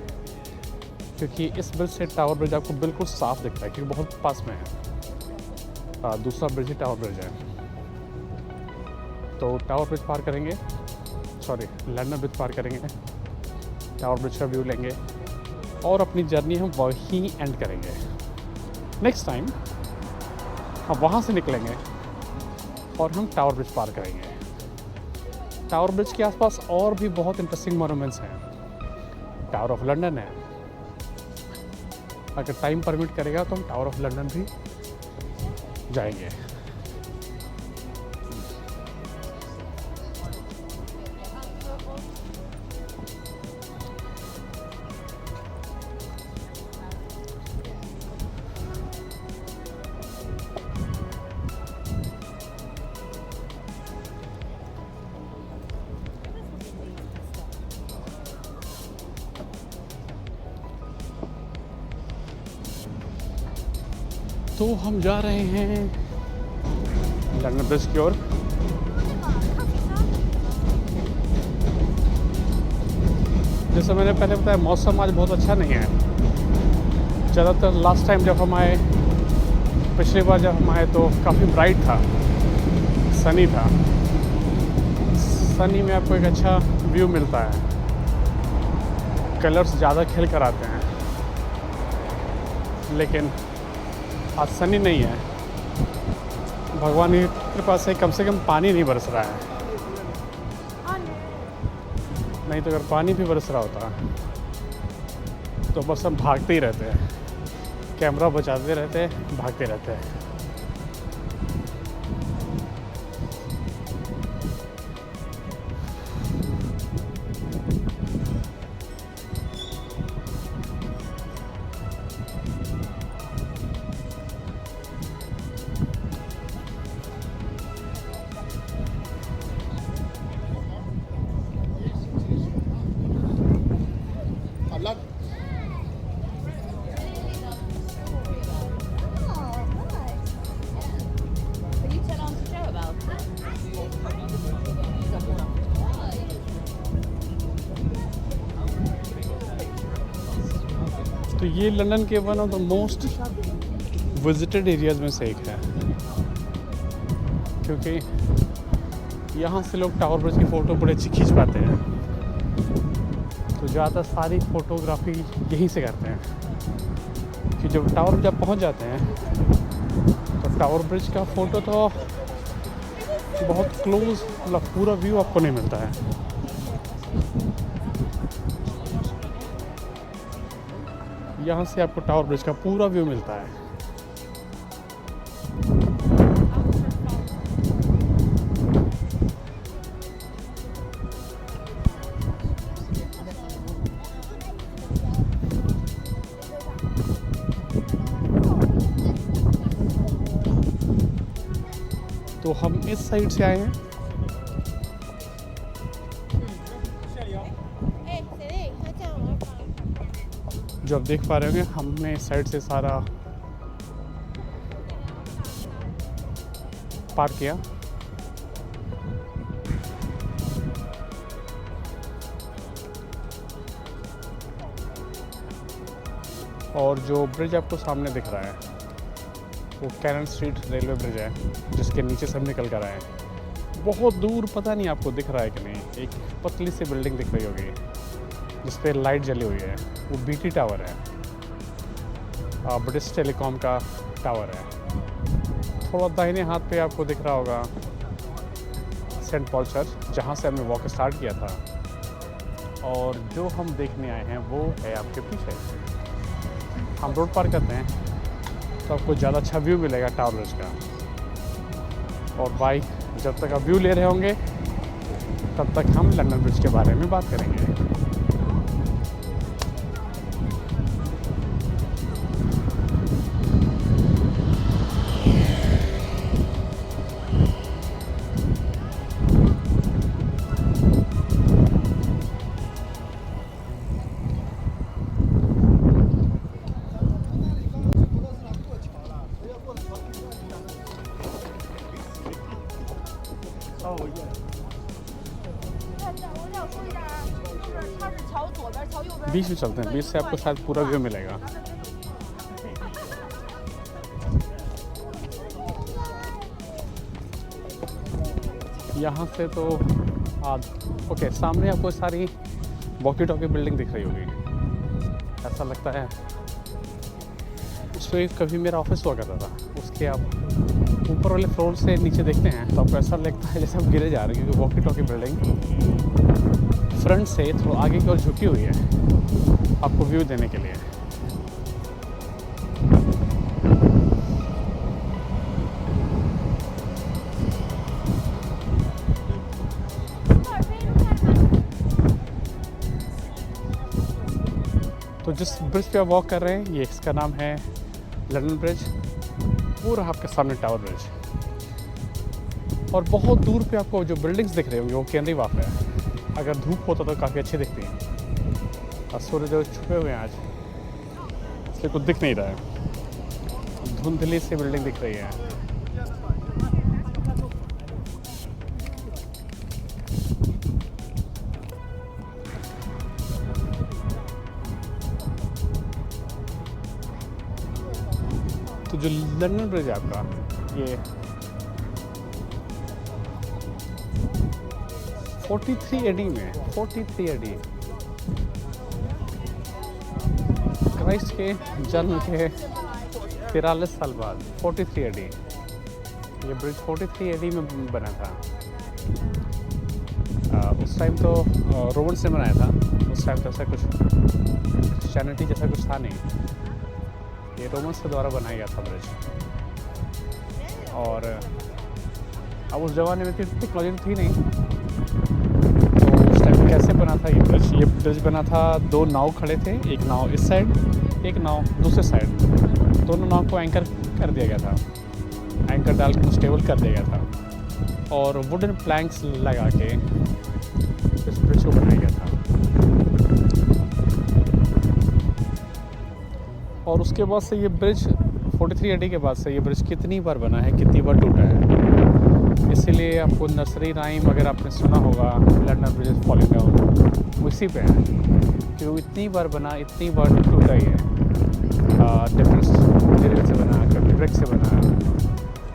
क्योंकि इस ब्रिज से टावर ब्रिज आपको बिल्कुल साफ दिखता है क्योंकि बहुत पास में है। दूसरा ब्रिज ही टावर ब्रिज है। तो टावर ब्रिज पार करेंगे, सॉरी लंदन ब्रिज पार करेंगे, टावर ब्रिज का व्यू लेंगे और अपनी जर्नी हम वहीं एंड करेंगे। नेक्स्ट टाइम हम वहाँ से निकलेंगे और हम टावर ब्रिज पार करेंगे। टावर ब्रिज के आसपास और भी बहुत इंटरेस्टिंग मोनूमेंट्स हैं। टावर ऑफ लंदन है, अगर टाइम परमिट करेगा तो हम टावर ऑफ लंदन भी जाएंगे। तो हम जा रहे हैं लंदन ब्रिज की ओर। जैसे मैंने पहले बताया, मौसम आज बहुत अच्छा नहीं है। ज़्यादातर लास्ट टाइम जब हम आए, पिछली बार जब हम आए तो काफ़ी ब्राइट था, सनी था। सनी में आपको एक अच्छा व्यू मिलता है, कलर्स ज़्यादा खिल कर आते हैं। लेकिन आज सनी नहीं है, भगवान की कृपा से कम पानी नहीं बरस रहा है। नहीं तो अगर पानी भी बरस रहा होता तो बस हम भागते ही रहते हैं, कैमरा बचाते रहते हैं, भागते रहते हैं। तो ये लंदन के one of the most visited areas में से एक है, क्योंकि यहाँ से लोग टावर ब्रिज की फ़ोटो बड़े अच्छी खींच पाते हैं। तो ज़्यादातर सारी फ़ोटोग्राफी यहीं से करते हैं कि जब टावर जब पहुँच जाते हैं तो टावर ब्रिज का फ़ोटो तो बहुत क्लोज, मतलब पूरा व्यू आपको नहीं मिलता है। यहाँ से आपको टावर ब्रिज का पूरा व्यू मिलता है। तो हम इस साइड से आए हैं। जो आप देख पा रहे होंगे, हमने इस साइड से सारा पार किया। और जो ब्रिज आपको सामने दिख रहा है वो कैनन स्ट्रीट रेलवे ब्रिज है, जिसके नीचे से हम निकल कर आए हैं। बहुत दूर, पता नहीं आपको दिख रहा है कि नहीं, एक पतली सी बिल्डिंग दिख रही होगी जिस पे लाइट जली हुई है, वो बीटी टावर है, ब्रिटिश टेलीकॉम का टावर है। थोड़ा दाहिने हाथ पे आपको दिख रहा होगा सेंट पॉल चर्च, जहाँ से हमने वॉक स्टार्ट किया था। और जो हम देखने आए हैं वो है आपके पीछे। हम रोड पार करते हैं तो आपको ज़्यादा अच्छा व्यू मिलेगा टावर ब्रिज का। और भाई, जब तक आप व्यू ले रहे होंगे तब तक हम लंदन ब्रिज के बारे में बात करेंगे। बीच में चलते हैं, बीच से आपको शायद पूरा व्यू मिलेगा। यहाँ से तो ओके, सामने आपको सारी वॉकी टॉकी बिल्डिंग दिख रही होगी। ऐसा लगता है उसमें कभी मेरा ऑफिस हुआ करता था, उसके आप ऊपर वाले फ्लोर से नीचे देखते हैं तो आपको ऐसा लगता है जैसे आप गिरे जा रहे हैं, क्योंकि वॉकी टॉकी बिल्डिंग फ्रंट से थोड़ा आगे की ओर झुकी हुई है आपको व्यू देने के लिए। तो जिस ब्रिज पे आप वॉक कर रहे हैं, ये इसका नाम है लंदन ब्रिज। पूरा आपके सामने टावर ब्रिज, और बहुत दूर पे आपको जो बिल्डिंग्स दिख रही होंगी वो कैनरी वाफ है। अगर धूप होता तो काफ़ी अच्छी दिखती हैं, और सूर्य छुपे हुए हैं आज, इसलिए कुछ दिख नहीं रहा है, धुंधली सी बिल्डिंग दिख रही है। तो जो लंदन ब्रिज है आपका, ये 43 AD में, 43 AD क्राइस्ट के जन्म के 43 साल बाद 43 AD ये ब्रिज 43 AD में बना था। उस टाइम तो रोमन्स ने बनाया था। उस टाइम तो ऐसा कुछ क्रिश्चियनिटी जैसा कुछ था नहीं, ये रोमन्स के द्वारा बनाया गया था ब्रिज। और अब उस ज़माने में टेक्नोलॉजी तो थी नहीं, तो उस टाइम कैसे बना था ये ब्रिज? ये ब्रिज बना था, 2 नाव खड़े थे, एक नाव इस साइड, एक नाव दूसरे साइड। दोनों नाव को एंकर कर दिया गया था, एंकर डाल के स्टेबल कर दिया गया था, और वुडन प्लैंक्स लगा के इस ब्रिज को बनाया गया था। और उसके बाद से ये ब्रिज 43 एडी के बाद से ये ब्रिज कितनी बार बना है, कितनी बार टूटा है। इसीलिए आपको नर्सरी राइम अगर आपने सुना होगा, London bridge is falling down, उसी पे है कि वो इतनी बार बना, इतनी बार टूटा ही है। डिफरेंट मटेरियल से बना, कभी ब्रिक से बना,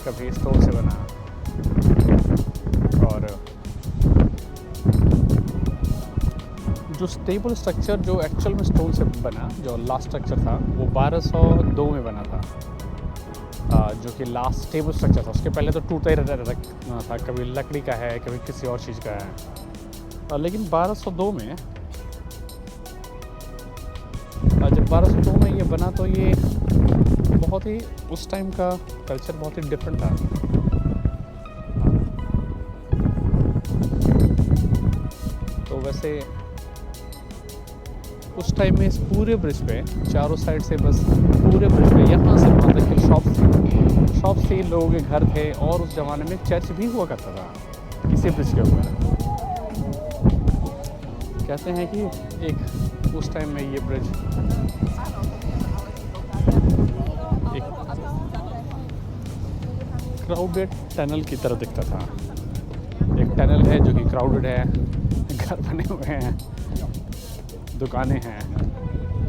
कभी स्टोन से बना। और जो स्टेबल स्ट्रक्चर जो एक्चुअल में स्टोन से बना, जो लास्ट स्ट्रक्चर था, वो 1202 में बना था, जो कि लास्ट स्टेबल स्ट्रक्चर था। उसके पहले तो टूटता ही रहता था, कभी लकड़ी का है, कभी किसी और चीज़ का है। लेकिन 1202 में जब 1202 में ये बना, तो ये बहुत ही उस टाइम का कल्चर बहुत ही डिफरेंट था। तो वैसे उस टाइम में इस पूरे ब्रिज पे चारों साइड से, बस पूरे ब्रिज पे यहाँ से वहाँ तक के शॉप से लोगों के घर थे, और उस ज़माने में चर्च भी हुआ करता था इसी ब्रिज के ऊपर। कहते हैं कि एक उस टाइम में ये ब्रिज एक क्राउडेड टनल की तरह दिखता था। एक टनल है जो कि क्राउडेड है, घर बने हुए हैं, दुकानें हैं,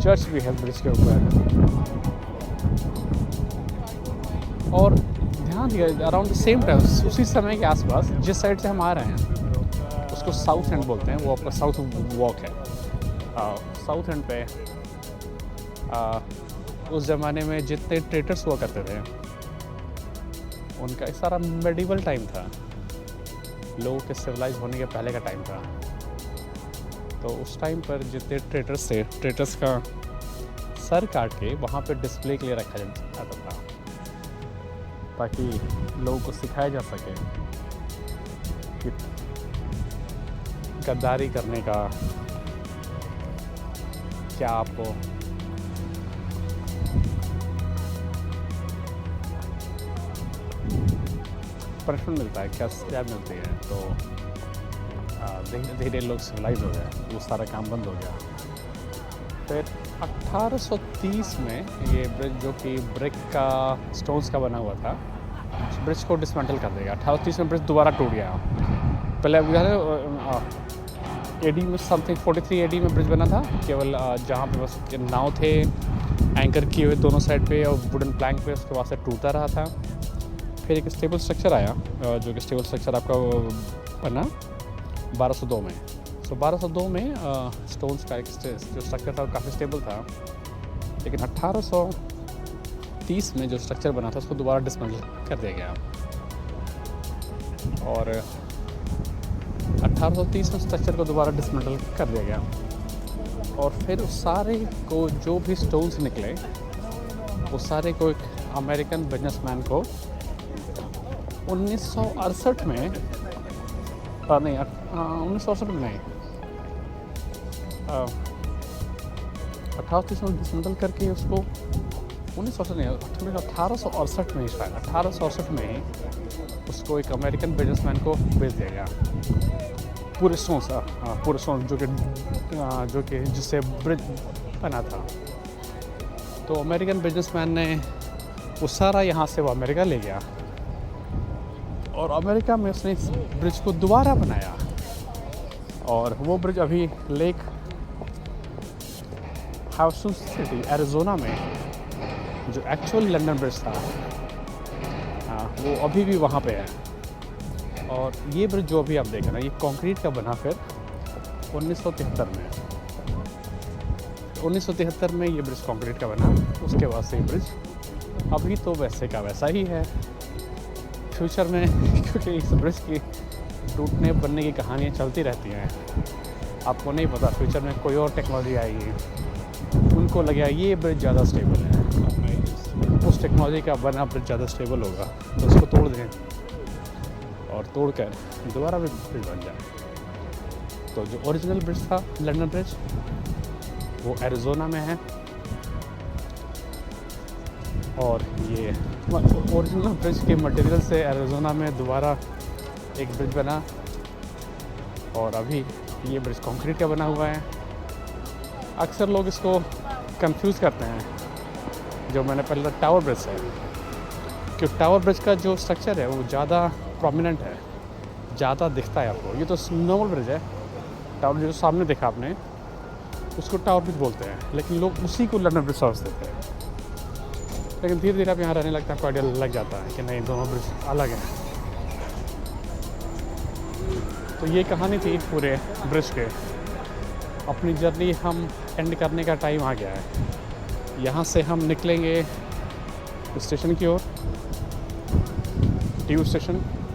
चर्च भी है ब्रिज के ऊपर। और ध्यान दिया, अराउंड द सेम टाइम, उसी समय के आसपास, जिस साइड से हम आ रहे हैं उसको साउथ एंड बोलते हैं, वो आपका साउथ वॉक है। साउथ एंड पे उस ज़माने में जितने ट्रेडर्स हुआ करते थे, उनका एक सारा मेडिवल टाइम था, लोगों के सिविलाइज होने के पहले का टाइम था। तो उस टाइम पर जितने ट्रेडर्स थे, ट्रेडर्स का सर काट के वहाँ पे डिस्प्ले के लिए रखा जाता था, ताकि लोगों को सिखाया जा सके कि गद्दारी करने का क्या आपको पनिशमेंट मिलता है, क्या सजा मिलती है। तो धीरे धीरे लोग सिविलाइज हो गए, वो सारा काम बंद हो गया। फिर 1830 में ये ब्रिज, जो कि ब्रिक का, स्टोन्स का बना हुआ था, उस ब्रिज को डिसमेंटल कर देगा। 1830 में ब्रिज दोबारा टूट गया। पहले एडी में समथिंग 43 एडी में ब्रिज बना था, केवल जहाँ पे बस नाव थे एंकर किए हुए दोनों साइड पे और वुडन प्लैंक पे, उसके बाद से टूटता रहा था। फिर एक स्टेबल स्ट्रक्चर आया, जो कि स्टेबल स्ट्रक्चर आपका बना 1202 में। तो 1202 में स्टोन्स का एक जो स्ट्रक्चर था वो काफ़ी स्टेबल था। लेकिन 1830 में जो स्ट्रक्चर बना था उसको दोबारा डिसमेंटल कर दिया गया। और 1830 में स्ट्रक्चर को दोबारा डिसमेंटल कर दिया गया। और फिर उस सारे को जो भी स्टोन्स निकले, उस सारे को एक अमेरिकन बिजनेसमैन को 1968 में, नहीं 1968 में नहीं, 1830 में डिसमेंटल करके उसको 1968 नहीं, 1868 में ही, शायद 1868 में ही उसको एक अमेरिकन बिजनेसमैन को बेच दिया गया। पूरे स्टोन जो कि जिससे ब्रिज बना था। तो अमेरिकन बिजनेसमैन ने वो सारा यहाँ से वो अमेरिका ले गया, और अमेरिका में उसने इस ब्रिज को दोबारा बनाया। और वो ब्रिज अभी लेक हाउसन सिटी, एरिज़ोना में, जो एक्चुअल लंदन ब्रिज था, वो अभी भी वहाँ पे है। और ये ब्रिज जो अभी आप देख रहे हैं, ये कंक्रीट का बना फिर 1973 में। 1973 में ये ब्रिज कंक्रीट का बना। उसके बाद से ये ब्रिज अभी तो वैसे का वैसा ही है। फ्यूचर में क्योंकि इस ब्रिज की टूटने बनने की कहानियाँ चलती रहती हैं। आपको नहीं पता फ्यूचर में कोई और टेक्नोलॉजी आएगी, उनको लगेगा ये ब्रिज ज़्यादा स्टेबल है, उस टेक्नोलॉजी का बना ब्रिज ज़्यादा स्टेबल होगा, तो उसको तोड़ दें और तोड़ कर दोबारा भी ब्रिज बन जाए। तो जो ओरिजिनल ब्रिज था लंदन ब्रिज, वो एरिज़ोना में है। और ये ओरिजिनल ब्रिज के मटेरियल से एरिज़ोना में दोबारा एक ब्रिज बना, और अभी ये ब्रिज कंक्रीट का बना हुआ है। अक्सर लोग इसको कंफ्यूज करते हैं, जो मैंने पहले टावर ब्रिज है, क्योंकि टावर ब्रिज का जो स्ट्रक्चर है वो ज़्यादा प्रोमिनेंट है, ज़्यादा दिखता है आपको। ये तो नॉर्मल ब्रिज है, टावर जो सामने देखा आपने उसको टावर ब्रिज बोलते हैं, लेकिन लोग उसी को लंदन ब्रिज समझते थे। लेकिन धीरे धीरे आप यहाँ रहने लगता है, आपको आइडिया लग जाता है कि नहीं, दोनों ब्रिज अलग हैं। तो ये कहानी थी पूरे ब्रिज के। अपनी जर्नी हम एंड करने का टाइम आ गया है। यहाँ से हम निकलेंगे स्टेशन की ओर। ट्यूब स्टेशन,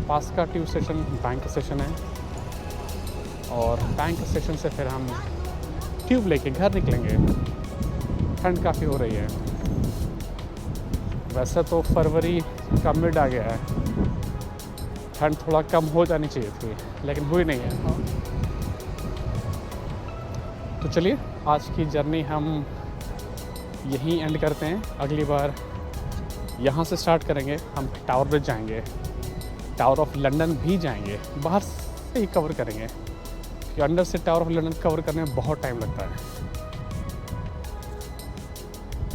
पास का ट्यूब स्टेशन बैंक स्टेशन है, और बैंक स्टेशन से फिर हम ट्यूब लेके घर निकलेंगे। ठंड काफ़ी हो रही है, वैसे तो फरवरी का मिड आ गया है, ठंड थोड़ा कम हो जानी चाहिए थी, लेकिन हुई नहीं है। तो चलिए आज की जर्नी हम यहीं एंड करते हैं। अगली बार यहाँ से स्टार्ट करेंगे, हम टावर ब्रिज जाएंगे, टावर ऑफ लंदन भी जाएंगे, बाहर से ही कवर करेंगे, कि अंदर से टावर ऑफ लंदन कवर करने में बहुत टाइम लगता है।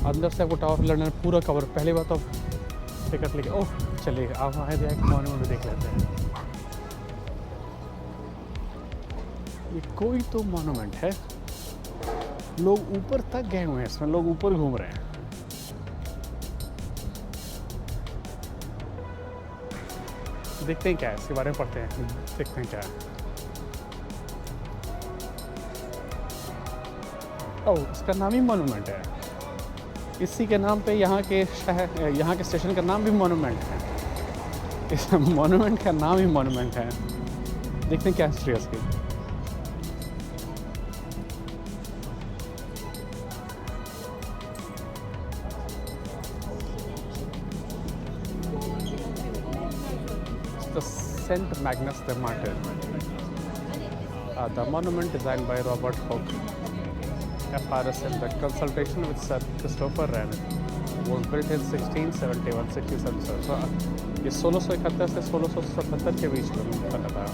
अंदर से आपको टावर ऑफ लंदन पूरा कवर, पहली बार तो टिकट लेके, ओह चलिए आप वहाँ जाए मॉर्निंग में देख लेते हैं। ये कोई तो मॉन्यूमेंट है, लोग ऊपर तक गए हुए हैं, इसमें लोग ऊपर घूम रहे हैं। देखते हैं क्या है, इसके बारे में पढ़ते हैं, देखते हैं क्या है। ओह, इसका नाम ही मॉन्यूमेंट है, इसी के नाम पे यहाँ के शहर, यहाँ के स्टेशन का नाम भी मॉन्यूमेंट है। इस मॉन्यूमेंट का नाम ही मॉन्यूमेंट है। देखते हैं क्या हिस्ट्री है इसकी। St. Magnus the Martyr. The monument designed by Robert Hooke, FRS, in the consultation with Sir Christopher Wren, was built in 1671-1677. So, ये 1671 से 1677 के बीच में बना था।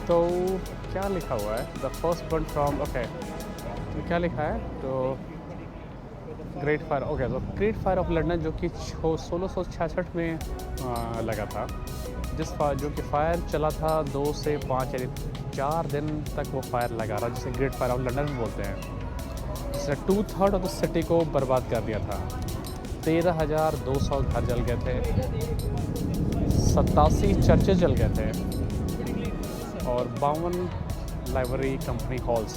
तो क्या लिखा हुआ है? The first one from, okay, तो क्या लिखा है? तो ग्रेट फायर, ओके, तो ग्रेट फायर ऑफ लंदन जो कि 1666 में लगा था, जो कि फायर चला था 2 से 5 यानी 4 दिन तक वो फायर लगा रहा, जिसे ग्रेट फायर ऑफ लंदन बोलते हैं। जिसने 2/3 ऑफ द सिटी को बर्बाद कर दिया था। 13,200 घर जल गए थे, 87 चर्चेज जल गए थे, और 52 लाइब्रेरी कंपनी हॉल्स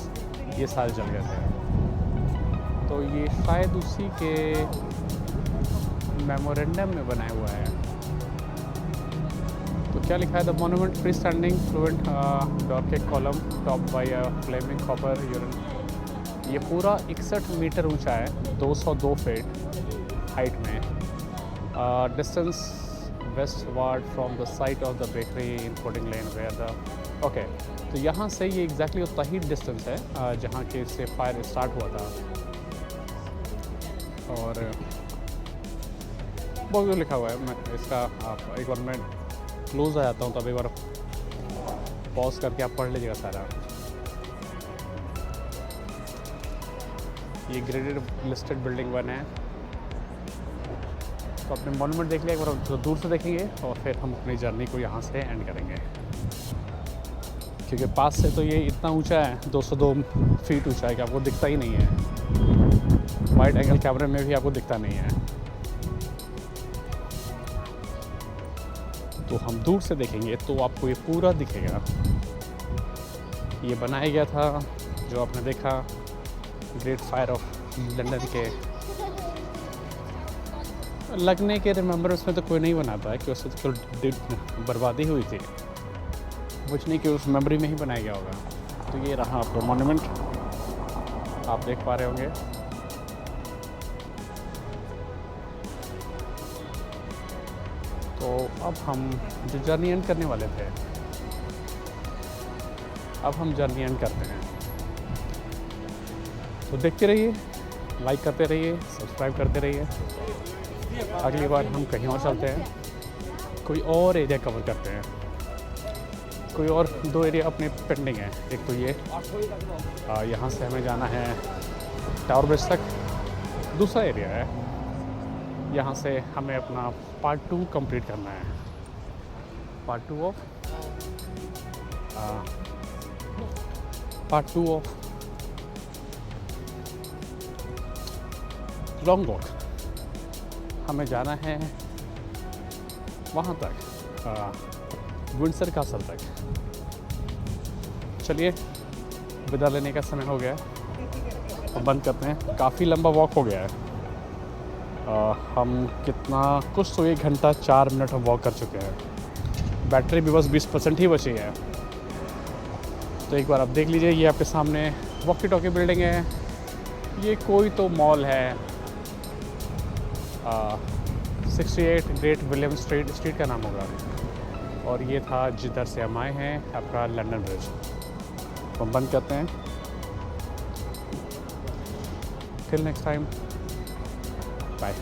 ये सारे जल गए थे। तो ये शायद उसी के मेमोरेंडम में बनाया हुआ है। तो क्या लिखा है? The monument free standing fluted Doric column topped by a flaming copper urn. ये पूरा 61 मीटर ऊंचा है, 202 फीट हाइट में। Distance westward from the site of the bakery in Pudding Lane where the, okay, तो यहाँ से ये एग्जैक्टली उतना ही डिस्टेंस है जहाँ के से फायर स्टार्ट हुआ था। और बहुत कुछ लिखा हुआ है। मैं इसका आप एक बार मैं क्लोज आ जाता हूँ, तब एक बार पॉज करके आप पढ़ लीजिएगा सारा। ये ग्रेडेड लिस्टेड बिल्डिंग 1 है। तो अपने मॉन्यूमेंट देख लिया एक बार, तो दूर से देखेंगे और फिर हम अपनी जर्नी को यहाँ से एंड करेंगे, क्योंकि पास से तो ये इतना ऊंचा है, 202 फीट ऊंचा है कि आपको दिखता ही नहीं है। वाइड एंगल कैमरे में भी आपको दिखता नहीं है। तो हम दूर से देखेंगे तो आपको ये पूरा दिखेगा। ये बनाया गया था जो आपने देखा ग्रेट फायर ऑफ लंदन के लगने के रिमेम्बरेंस में तो कोई नहीं बनाता है कि उससे तो बर्बादी हुई थी, कुछ नहीं कि उस मेमोरी में ही बनाया गया होगा। तो ये रहा आपका मॉन्यूमेंट, आप देख पा रहे होंगे। तो अब हम जो जर्नी एंड करने वाले थे, अब हम जर्नी एंड करते हैं। तो देखते रहिए, लाइक करते रहिए, सब्सक्राइब करते रहिए। अगली बार हम कहीं और चलते हैं, कोई और एरिया कवर करते हैं। कोई और 2 एरिया अपने पेंडिंग है। एक तो ये यहाँ से हमें जाना है टावर ब्रिज तक। दूसरा एरिया है यहाँ से हमें अपना पार्ट 2 कंप्लीट करना है। Part 2 of long walk. हमें जाना है वहाँ तक, विंडसर कासल तक। चलिए, विदा लेने का समय हो गया है, अब बंद करते हैं। काफ़ी लंबा वॉक हो गया है। हम कितना कुछ तो 1 घंटा 4 मिनट हम वॉक कर चुके हैं। बैटरी भी बस 20% ही बची है। तो एक बार आप देख लीजिए, ये आपके सामने वॉकी टॉकी बिल्डिंग है। ये कोई तो मॉल है, 68 ग्रेट विलियम स्ट्रीट का नाम होगा। और ये था जिधर से हम आए हैं, आपका लंदन ब्रिज। तो हम बंद करते हैं। Till next time, bye.